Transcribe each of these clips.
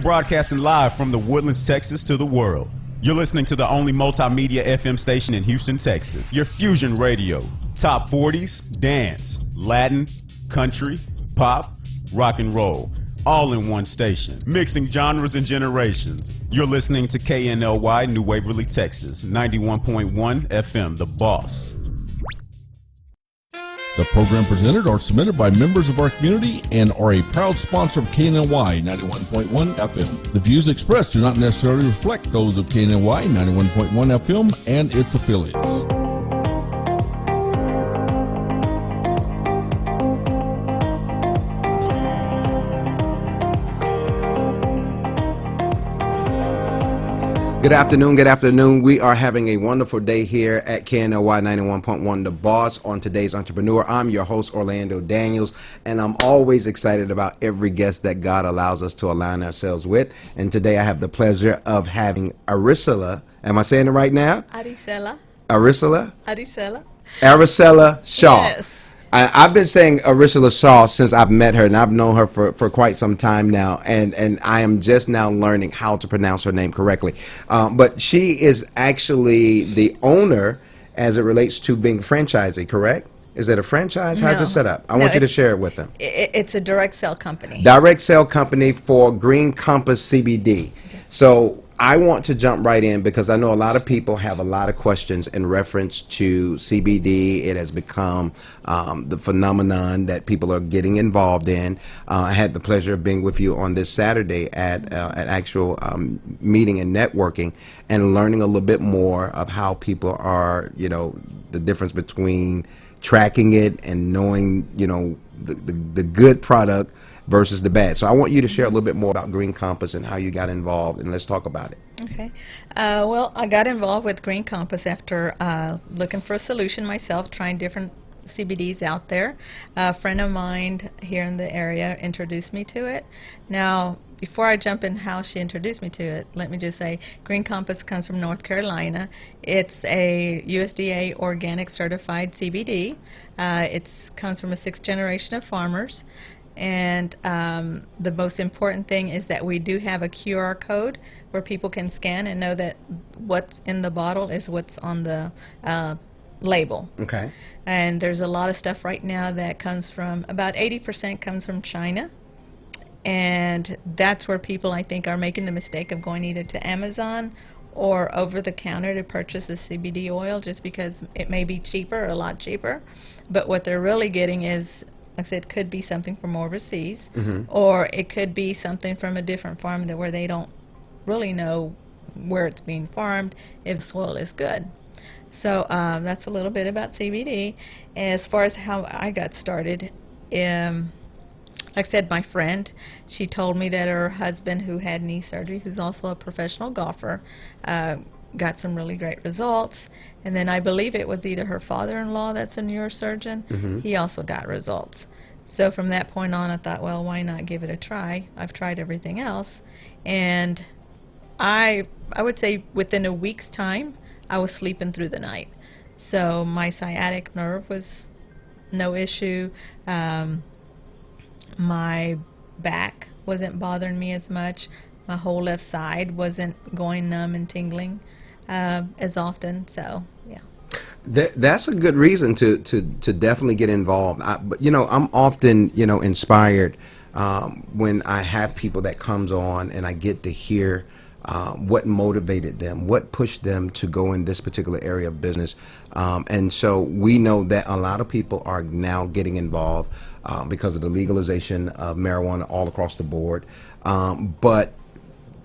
Broadcasting live from the Woodlands, Texas to the world. You're listening to the only multimedia FM station in Houston, Texas. Your Fusion Radio. Top 40s, dance, Latin, country, pop, rock and roll. All in one station. Mixing genres and generations. You're listening to KNLY, New Waverly, Texas. 91.1 FM, The Boss. The program presented are submitted by members of our community and are a proud sponsor of KNLY 91.1 FM. The views expressed do not necessarily reflect those of KNLY 91.1 FM and its affiliates. Good afternoon. We are having a wonderful day here at KNLY 91.1 The Boss on today's Entrepreneur. I'm your host, Orlando Daniels, and I'm always excited about every guest that God allows us to align ourselves with. And today I have the pleasure of having Aricela. Am I saying it right now? Aricela. Aricela? Aricela. Aricela Shaw. Yes. I've been saying Aricela Shaw since I've met her, and I've known her for quite some time now, and I am just now learning how to pronounce her name correctly. But she is actually the owner as it relates to being franchisee, correct? Is it a franchise? How's it set up? I want you to share it with them. It's a direct sale company. Direct sale company for Green Compass CBD. So I want to jump right in because I know a lot of people have a lot of questions in reference to CBD. It has become the phenomenon that people are getting involved in. I had the pleasure of being with you on this Saturday at an actual meeting and networking and learning a little bit more of how people are, the difference between tracking it and knowing, the good product versus the bad. So I want you to share a little bit more about Green Compass and how you got involved, and let's talk about it. Okay. Well, I got involved with Green Compass after looking for a solution myself, trying different CBDs out there. A friend of mine here in the area introduced me to it. Now, before I jump in how she introduced me to it, let me just say Green Compass comes from North Carolina. It's a USDA organic certified CBD. It comes from a 6th generation of farmers. And the most important thing is that we do have a QR code where people can scan and know that what's in the bottle is what's on the label. Okay. And there's a lot of stuff right now that comes from, about 80% comes from China. And that's where people, I think, are making the mistake of going either to Amazon or over the counter to purchase the CBD oil just because it may be cheaper, or a lot cheaper. But what they're really getting is, like I said, it could be something from overseas, or it could be something from a different farm where they don't really know where it's being farmed, if the soil is good. So that's a little bit about CBD. As far as how I got started, like I said, my friend, she told me that her husband, who had knee surgery, who's also a professional golfer, got some really great results. And then I believe it was either her father-in-law that's a neurosurgeon. He also got results. So from that point on, I thought, well, why not give it a try? I've tried everything else. And I would say within a week's time, I was sleeping through the night. So my sciatic nerve was no issue. My back wasn't bothering me as much. My whole left side wasn't going numb and tingling as often. So, yeah. That's a good reason to definitely get involved. But I'm often inspired when I have people that comes on and I get to hear what motivated them, what pushed them to go in this particular area of business. And so we know that a lot of people are now getting involved because of the legalization of marijuana all across the board. But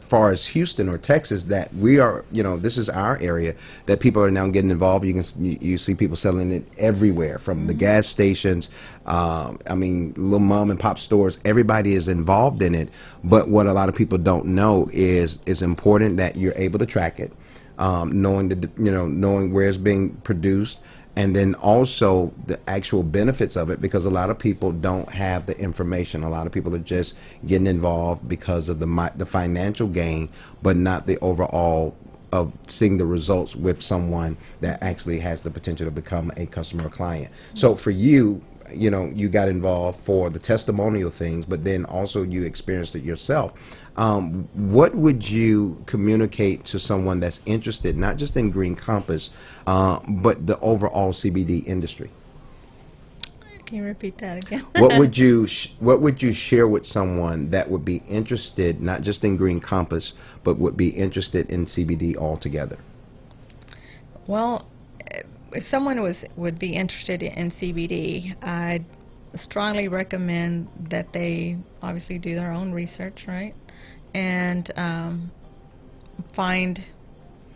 far as Houston or Texas, that we are, this is our area that people are now getting involved. You see people selling it everywhere, from the gas stations, little mom and pop stores. Everybody is involved in it. But what a lot of people don't know is it's important that you're able to track it, knowing where it's being produced, and then also the actual benefits of it, because a lot of people don't have the information. A lot of people are just getting involved because of the financial gain, but not the overall of seeing the results with someone that actually has the potential to become a customer or client. So for you, you got involved for the testimonial things, but then also you experienced it yourself. What would you communicate to someone that's interested, not just in Green Compass, but the overall CBD industry? Can you repeat that again? What would you share with someone that would be interested, not just in Green Compass, but would be interested in CBD altogether? Well, if someone would be interested in CBD, I'd strongly recommend that they obviously do their own research, right? And find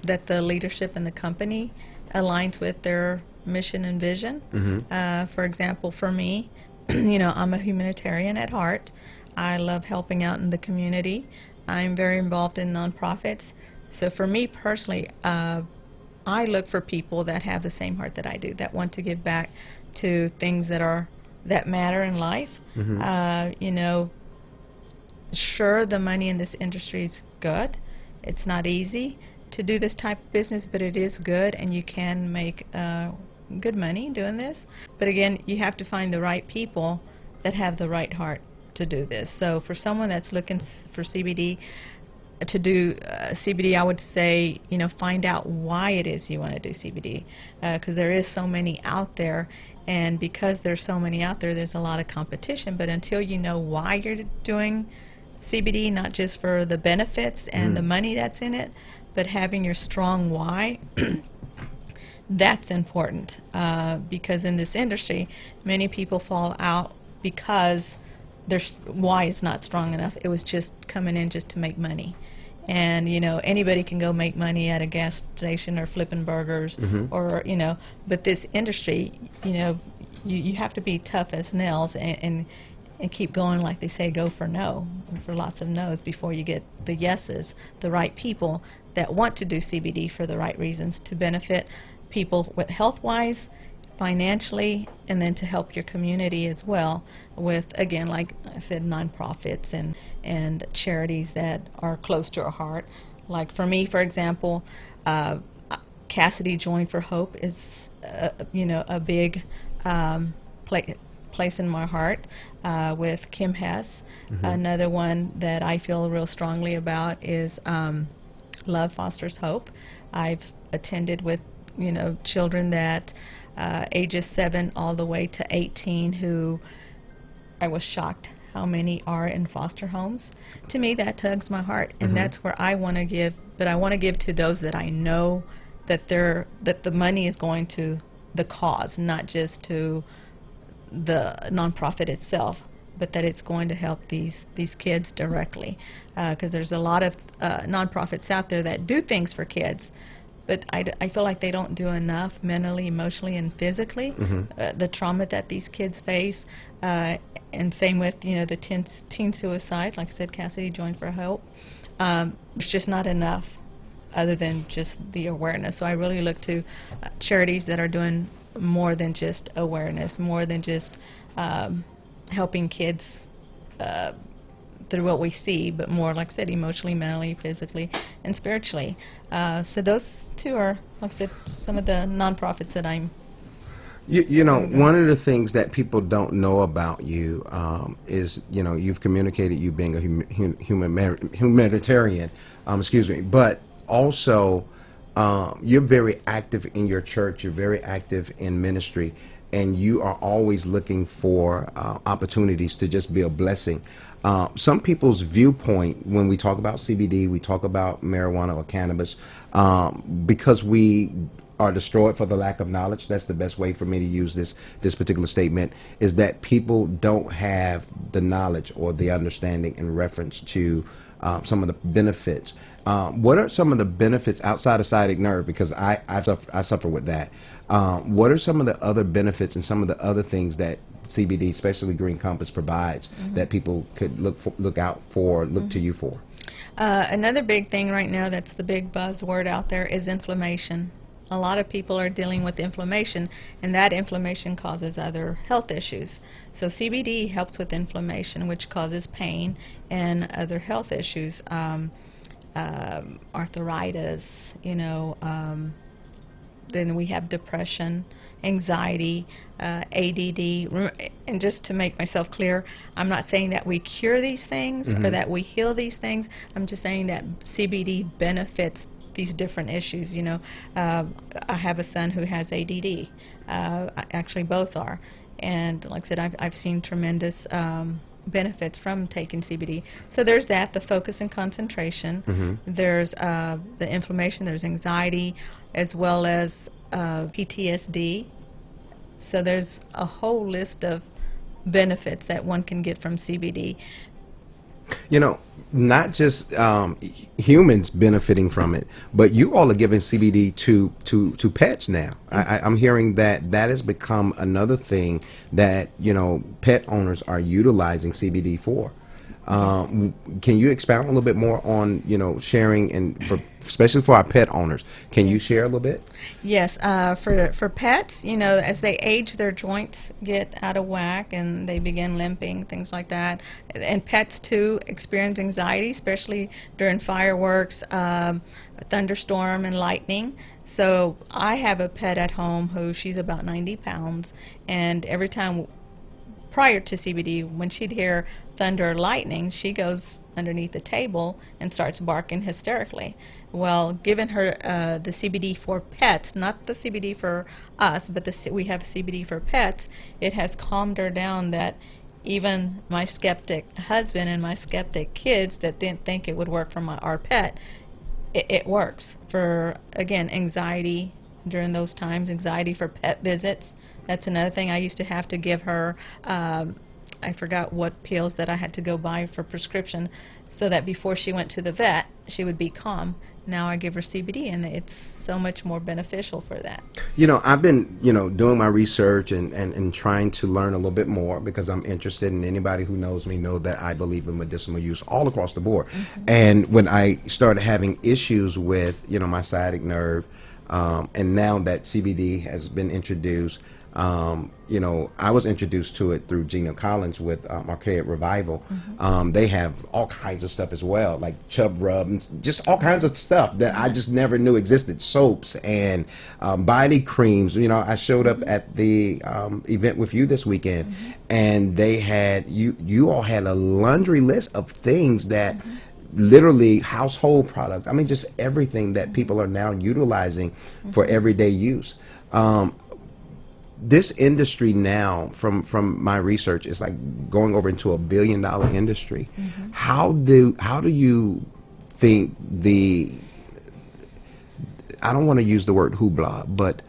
that the leadership in the company aligns with their mission and vision. For example, for me, I'm a humanitarian at heart. I love helping out in the community. I'm very involved in nonprofits. So for me personally, I look for people that have the same heart that I do, that want to give back to things that matter in life. Sure, the money in this industry is good. It's not easy to do this type of business, but it is good, and you can make good money doing this. But again, you have to find the right people that have the right heart to do this. So for someone that's looking for CBD, to do CBD, I would say, find out why it is you want to do CBD, because there is so many out there, and because there's so many out there, there's a lot of competition. But until you know why you're doing CBD, not just for the benefits and the money that's in it, but having your strong why, that's important, because in this industry, many people fall out because their why is not strong enough. It was just coming in just to make money. And, anybody can go make money at a gas station or flipping burgers or, but this industry, you have to be tough as nails and keep going, like they say, go for no, for lots of no's before you get the yeses, the right people that want to do CBD for the right reasons to benefit people with health-wise, financially, and then to help your community as well with, again, like I said, nonprofits and charities that are close to our heart. Like for me, for example, Cassidy Join for Hope is, a big place in my heart with Kim Hess. Another one that I feel real strongly about is Love Fosters Hope. I've attended with, children that ages 7 all the way to 18 who I was shocked how many are in foster homes. To me, that tugs my heart, and that's where I want to give, but I want to give to those that I know that the money is going to the cause, not just to the nonprofit itself, but that it's going to help these kids directly, because there's a lot of nonprofits out there that do things for kids, but I feel like they don't do enough mentally, emotionally, and physically. The trauma that these kids face, and same with the teen suicide. Like I said, Cassidy Join for Hope. It's just not enough, other than just the awareness. So I really look to charities that are doing more than just awareness, more than just helping kids through what we see, but more, like I said, emotionally, mentally, physically, and spiritually. So those two are, like I said, some of the nonprofits that I'm. One of the things that people don't know about you is, you've communicated you being a humanitarian, but also you're very active in your church, you're very active in ministry, and you are always looking for opportunities to just be a blessing. Some people's viewpoint when we talk about CBD, we talk about marijuana or cannabis, because we are destroyed for the lack of knowledge. That's the best way for me to use this particular statement, is that people don't have the knowledge or the understanding in reference to some of the benefits. What are some of the benefits outside of sciatic nerve? Because I suffer with that. What are some of the other benefits and some of the other things that CBD, especially Green Compass, provides that people could look out for, look to you for? Another big thing right now that's the big buzzword out there is inflammation. A lot of people are dealing with inflammation, and that inflammation causes other health issues. So CBD helps with inflammation, which causes pain and other health issues, arthritis, then we have depression, anxiety, ADD. And just to make myself clear, I'm not saying that we cure these things or that we heal these things. I'm just saying that CBD benefits these different issues. I have a son who has ADD. Actually, both are. And like I said, I've seen tremendous benefits from taking CBD. So there's that, the focus and concentration. There's the inflammation, there's anxiety, as well as PTSD. So there's a whole list of benefits that one can get from CBD. Not just humans benefiting from it, but you all are giving CBD to pets now. I'm hearing that has become another thing that pet owners are utilizing CBD for. Can you expound a little bit more on sharing, and especially for our pet owners? Can you share a little bit? Yes, for pets, as they age, their joints get out of whack and they begin limping, things like that. And pets too experience anxiety, especially during fireworks, thunderstorm, and lightning. So I have a pet at home she's about 90 pounds, and every time prior to CBD, when she'd hear thunder or lightning, she goes underneath the table and starts barking hysterically. Well, giving her the CBD for pets, not the CBD for us, but we have CBD for pets, it has calmed her down. That even my skeptic husband and my skeptic kids that didn't think it would work for our pet, it works for, again, anxiety during those times, anxiety for pet visits. That's another thing. I used to have to give her, I forgot what pills that I had to go buy for prescription, so that before she went to the vet, she would be calm. Now I give her CBD, and it's so much more beneficial for that. I've been, doing my research and trying to learn a little bit more, because I'm interested, and anybody who knows me know that I believe in medicinal use all across the board. And when I started having issues with, my sciatic nerve, and now that CBD has been introduced, I was introduced to it through Gina Collins with Archaic Revival. They have all kinds of stuff as well, like chub rub and just all kinds of stuff that I just never knew existed. Soaps and body creams. I showed up at the event with you this weekend, and they had you all had a laundry list of things that literally household products. I mean, just everything that people are now utilizing for everyday use. This industry now, from my research, is like going over into $1 billion industry. How do you think I don't want to use the word hoopla, but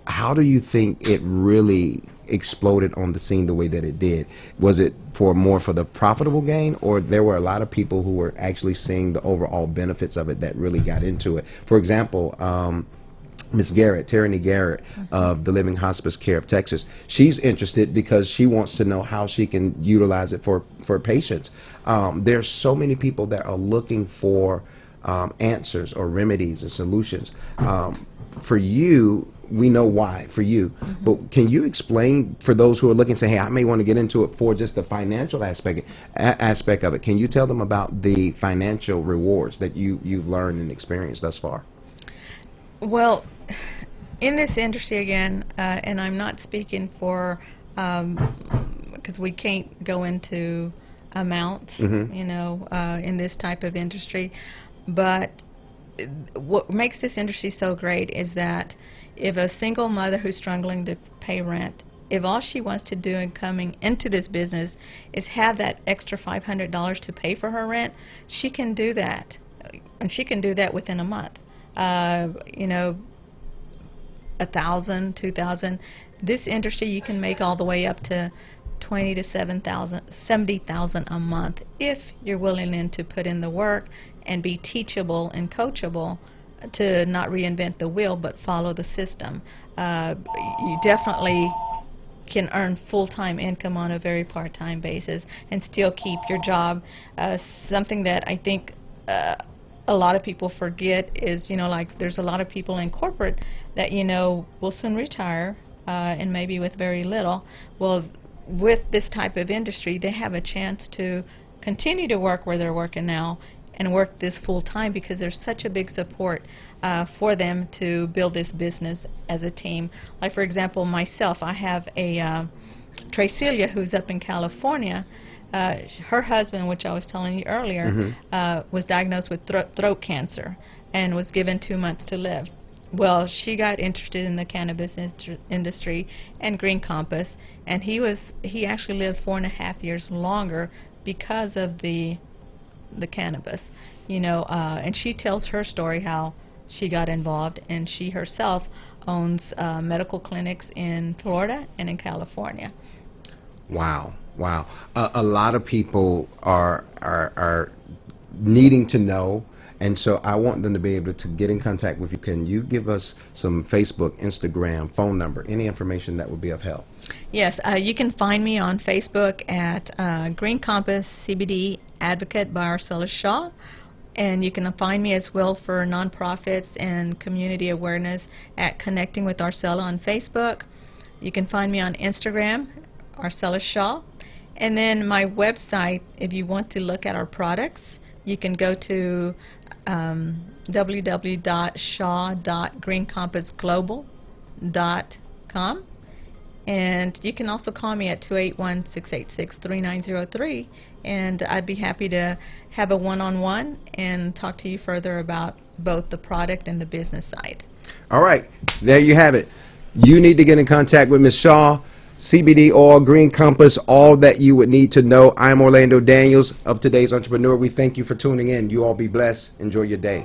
how do you think it really exploded on the scene the way that it did? Was it more for the profitable gain, or there were a lot of people who were actually seeing the overall benefits of it that really got into it? For example, Miss Garrett, Tyranny Garrett of the Living Hospice Care of Texas, she's interested because she wants to know how she can utilize it for patients. There's so many people that are looking for answers or remedies or solutions. For you, we know why for you, but can you explain for those who are looking, say, hey, I may want to get into it for just the financial aspect of it. Can you tell them about the financial rewards that you've learned and experienced thus far? Well, in this industry again, and I'm not speaking for, because we can't go into amounts, in this type of industry, but what makes this industry so great is that if a single mother who's struggling to pay rent, if all she wants to do in coming into this business is have that extra $500 to pay for her rent, she can do that, and she can do that within a month. $1,000, $2,000. This industry, you can make all the way up to $20,000 to $70,000 a month if you're willing to put in the work and be teachable and coachable to not reinvent the wheel but follow the system. You definitely can earn full-time income on a very part-time basis and still keep your job. Something that I think a lot of people forget is, like there's a lot of people in corporate that, will soon retire and maybe with very little. Well, with this type of industry, they have a chance to continue to work where they're working now and work this full time because there's such a big support for them to build this business as a team. Like, for example, myself, I have a Tracelia who's up in California. Her husband, which I was telling you earlier, was diagnosed with throat cancer and was given 2 months to live. Well, she got interested in the cannabis industry and Green Compass, and he actually lived 4.5 years longer because of the cannabis, and she tells her story how she got involved, and she herself owns medical clinics in Florida and in California. Wow. A lot of people are needing to know, and so I want them to be able to get in contact with you. Can you give us some Facebook, Instagram, phone number, any information that would be of help? Yes, you can find me on Facebook at Green Compass CBD Advocate by Arcella Shaw, and you can find me as well for nonprofits and community awareness at Connecting with Arcella on Facebook. You can find me on Instagram, Arcella Shaw, and then my website, if you want to look at our products, you can go to www.shaw.greencompassglobal.com, and you can also call me at 281-686-3903, and I'd be happy to have a one-on-one and talk to you further about both the product and the business side. All right, there you have it. You need to get in contact with Ms. Shaw. CBD oil, Green Compass, all that you would need to know. I'm Orlando Daniels of Today's Entrepreneur. We thank you for tuning in. You all be blessed. Enjoy your day.